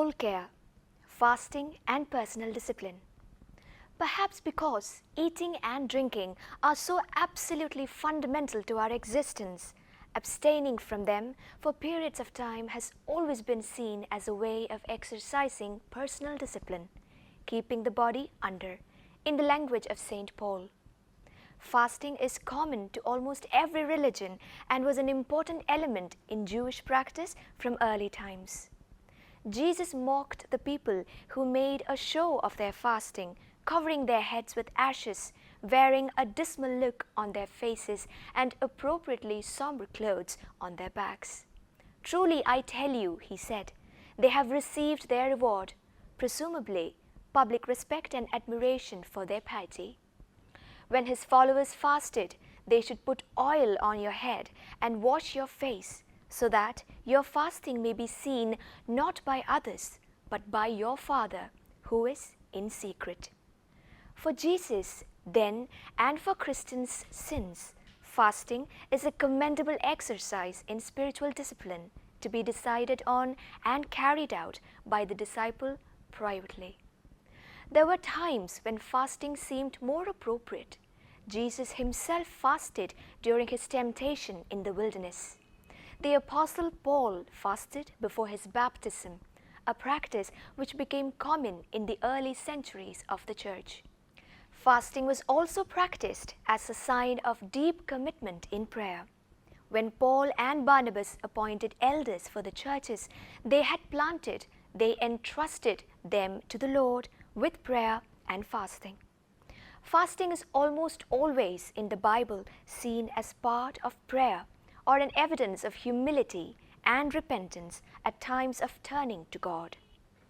soul care, fasting and personal discipline. Perhaps because eating and drinking are so absolutely fundamental to our existence, abstaining from them for periods of time has always been seen as a way of exercising personal discipline, keeping the body under, in the language of St. Paul. Fasting is common to almost every religion and was an important element in Jewish practice from early times. Jesus mocked the people who made a show of their fasting, covering their heads with ashes, wearing a dismal look on their faces and appropriately somber clothes on their backs. "Truly I tell you," he said, "they have received their reward," presumably public respect and admiration for their piety. When his followers fasted, they should put oil on your head and wash your face, so that your fasting may be seen not by others, but by your Father, who is in secret. For Jesus, then, and for Christians since, fasting is a commendable exercise in spiritual discipline to be decided on and carried out by the disciple privately. There were times when fasting seemed more appropriate. Jesus himself fasted during his temptation in the wilderness. The Apostle Paul fasted before his baptism, a practice which became common in the early centuries of the Church. Fasting was also practiced as a sign of deep commitment in prayer. When Paul and Barnabas appointed elders for the churches they had planted, they entrusted them to the Lord with prayer and fasting. Fasting is almost always in the Bible seen as part of prayer or an evidence of humility and repentance at times of turning to God.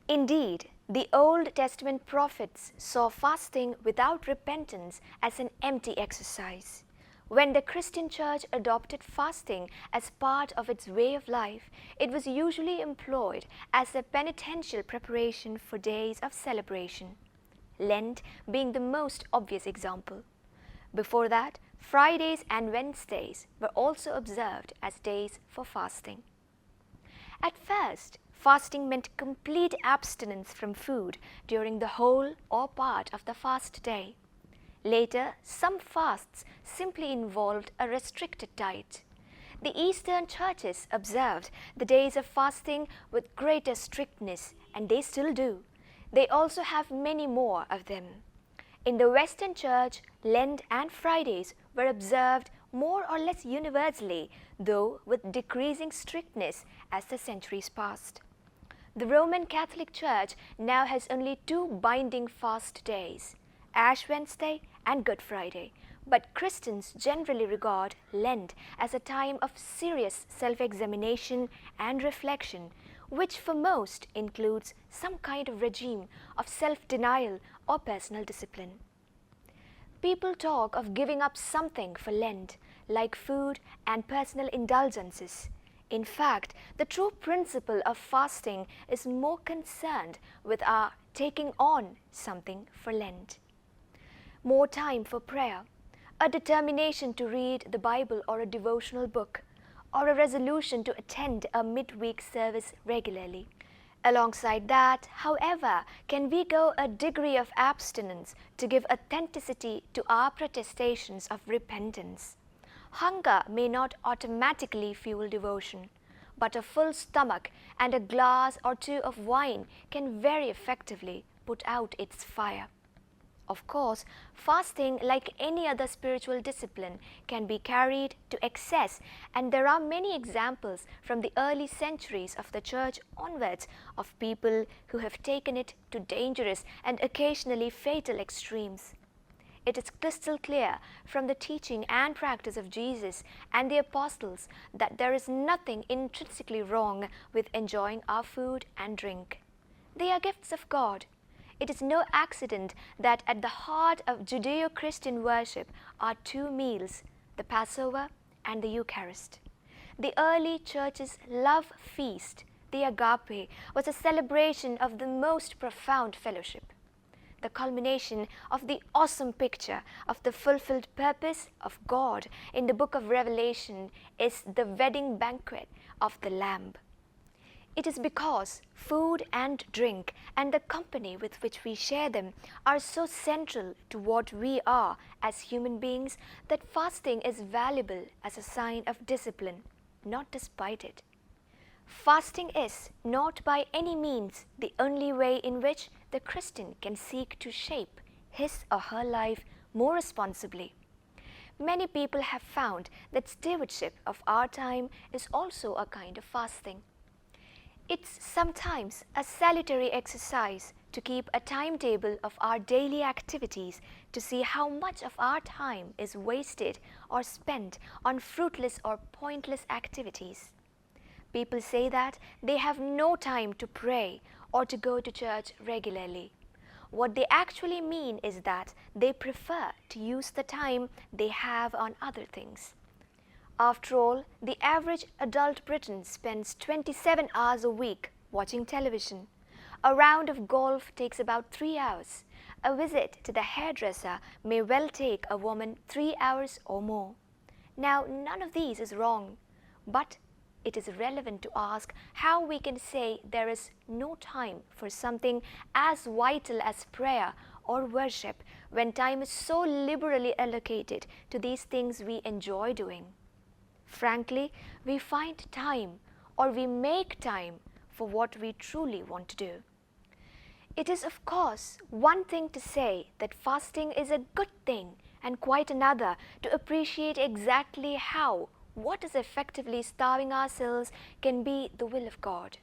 Indeed, the Old Testament prophets saw fasting without repentance as an empty exercise. When the Christian Church adopted fasting as part of its way of life, it was usually employed as a penitential preparation for days of celebration, Lent being the most obvious example. Before that, Fridays and Wednesdays were also observed as days for fasting. At first, fasting meant complete abstinence from food during the whole or part of the fast day. Later, some fasts simply involved a restricted diet. The Eastern churches observed the days of fasting with greater strictness, and they still do. They also have many more of them. In the Western Church, Lent and Fridays were observed more or less universally, though with decreasing strictness as the centuries passed. The Roman Catholic Church now has only two binding fast days, Ash Wednesday and Good Friday, but Christians generally regard Lent as a time of serious self-examination and reflection, which for most includes some kind of regime of self-denial or personal discipline. People talk of giving up something for Lent, like food and personal indulgences. In fact, the true principle of fasting is more concerned with our taking on something for Lent. More time for prayer, a determination to read the Bible or a devotional book, or a resolution to attend a midweek service regularly. Alongside that, however, can we go a degree of abstinence to give authenticity to our protestations of repentance? Hunger may not automatically fuel devotion, but a full stomach and a glass or two of wine can very effectively put out its fire. Of course, fasting, like any other spiritual discipline, can be carried to excess, and there are many examples from the early centuries of the Church onwards of people who have taken it to dangerous and occasionally fatal extremes. It is crystal clear from the teaching and practice of Jesus and the apostles that there is nothing intrinsically wrong with enjoying our food and drink. They are gifts of God. It is no accident that at the heart of Judeo-Christian worship are two meals, the Passover and the Eucharist. The early church's love feast, the agape, was a celebration of the most profound fellowship. The culmination of the awesome picture of the fulfilled purpose of God in the book of Revelation is the wedding banquet of the Lamb. It is because food and drink and the company with which we share them are so central to what we are as human beings that fasting is valuable as a sign of discipline, not despite it. Fasting is not by any means the only way in which the Christian can seek to shape his or her life more responsibly. Many people have found that stewardship of our time is also a kind of fasting. It's sometimes a salutary exercise to keep a timetable of our daily activities to see how much of our time is wasted or spent on fruitless or pointless activities. People say that they have no time to pray or to go to church regularly. What they actually mean is that they prefer to use the time they have on other things. After all, the average adult Briton spends 27 hours a week watching television. A round of golf takes about 3 hours. A visit to the hairdresser may well take a woman 3 hours or more. Now, none of these is wrong, but it is relevant to ask how we can say there is no time for something as vital as prayer or worship when time is so liberally allocated to these things we enjoy doing. Frankly, we find time or we make time for what we truly want to do. It is, of course, one thing to say that fasting is a good thing and quite another to appreciate exactly how what is effectively starving ourselves can be the will of God.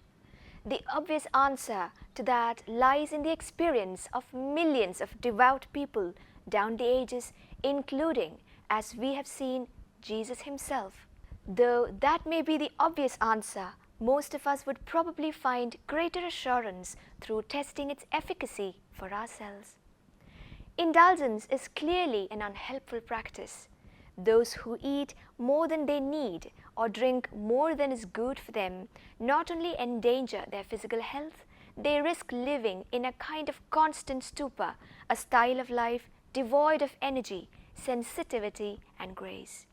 The obvious answer to that lies in the experience of millions of devout people down the ages, including, as we have seen, Jesus himself. Though that may be the obvious answer, most of us would probably find greater assurance through testing its efficacy for ourselves. Indulgence is clearly an unhelpful practice. Those who eat more than they need or drink more than is good for them not only endanger their physical health, they risk living in a kind of constant stupor, a style of life devoid of energy, sensitivity, and grace.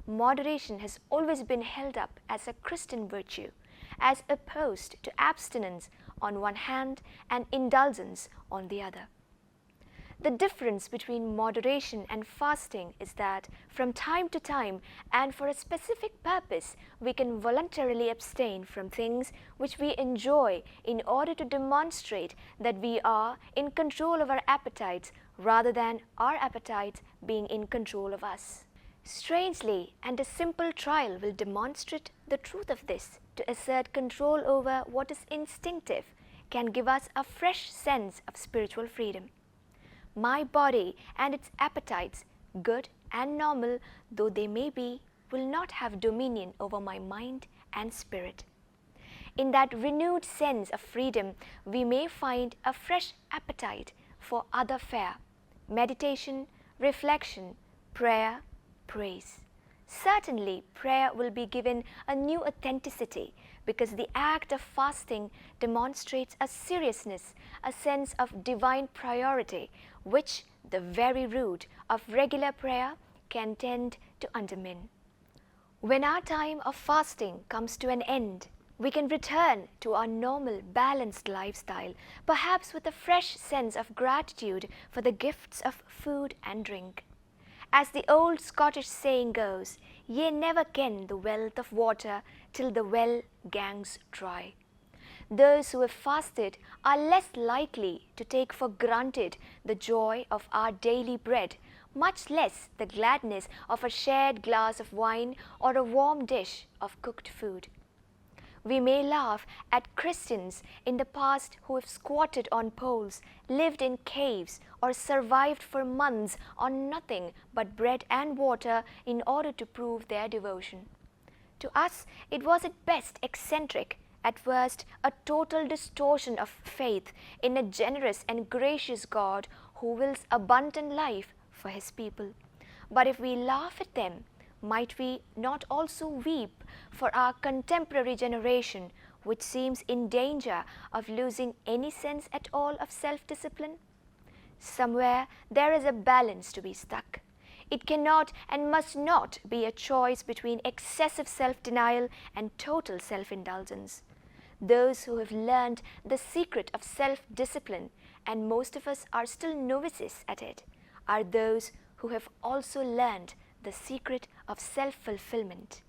Moderation has always been held up as a Christian virtue, as opposed to abstinence on one hand and indulgence on the other. The difference between moderation and fasting is that from time to time and for a specific purpose, we can voluntarily abstain from things which we enjoy in order to demonstrate that we are in control of our appetites rather than our appetites being in control of us. Strangely, and a simple trial will demonstrate the truth of this, to assert control over what is instinctive can give us a fresh sense of spiritual freedom. My body and its appetites, good and normal though they may be, will not have dominion over my mind and spirit. In that renewed sense of freedom, we may find a fresh appetite for other fare, meditation, reflection, prayer, praise. Certainly, prayer will be given a new authenticity because the act of fasting demonstrates a seriousness, a sense of divine priority, which the very root of regular prayer can tend to undermine. When our time of fasting comes to an end, we can return to our normal, balanced lifestyle, perhaps with a fresh sense of gratitude for the gifts of food and drink. As the old Scottish saying goes, ye never ken the wealth of water till the well gangs dry. Those who have fasted are less likely to take for granted the joy of our daily bread, much less the gladness of a shared glass of wine or a warm dish of cooked food. We may laugh at Christians in the past who have squatted on poles, lived in caves, or survived for months on nothing but bread and water in order to prove their devotion. To us, it was at best eccentric, at worst a total distortion of faith in a generous and gracious God who wills abundant life for his people. But if we laugh at them, might we not also weep for our contemporary generation, which seems in danger of losing any sense at all of self-discipline? Somewhere there is a balance to be struck. It cannot and must not be a choice between excessive self-denial and total self-indulgence. Those who have learned the secret of self-discipline, and most of us are still novices at it, are those who have also learned the secret of self-fulfillment.